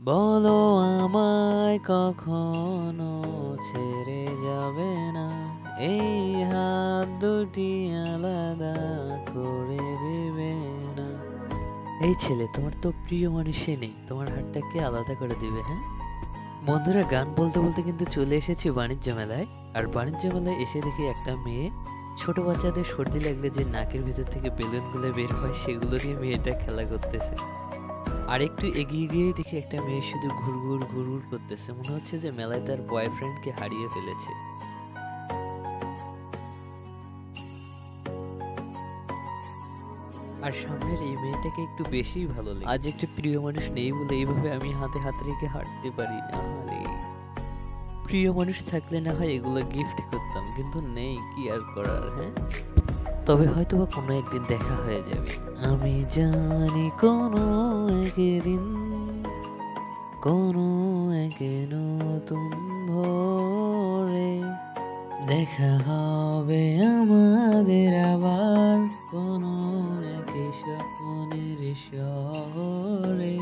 বলো আমায় কখনো ছেড়ে যাবে না, এই হাত দুটি আলাদা করে দেবে না। এই ছেলে, তোমার তো প্রিয় মানুষই নেই, তোমার হাতটাকে আলাদা করে দিবে? হ্যাঁ বন্ধুরা, গান বলতে বলতে কিন্তু চলে এসেছি বাণিজ্য মেলায়। আর বাণিজ্য মেলায় এসে দেখি একটা মেয়ে ছোট বাচ্চাদের সর্দি লাগলে যে নাকের ভিতর থেকে বেলুনগুলো বের হয় সেগুলো নিয়ে মেয়েটা খেলা করতেছে। আর একটু এগিয়ে গিয়ে দেখি একটা মেয়ে শুধু ঘুরঘুর ঘুরঘুর করতেছে, মনে হচ্ছে যে মেলায় তার বয়ফ্রেন্ডকে হারিয়ে ফেলেছে। আর সামনের এই মেয়েটাকে একটু বেশিই ভালো লেগেছে। আজ একটা প্রিয় মানুষ নেই বলে এইভাবে আমি হাতে হাত রেখে হাঁটতে পারি না। আরে, প্রিয় মানুষ থাকলে না হয় এগুলো গিফট করতাম, কিন্তু নেই, কি আর করার। হ্যাঁ, তবে হয়তোবা কোনো একদিন দেখা হয়ে যাবে। আমি জানি কোনো একদিন, কোনো এক নতুন ভোরে দেখা হবে আমাদের আবার, কোনো এক স্বপ্নের শহরে।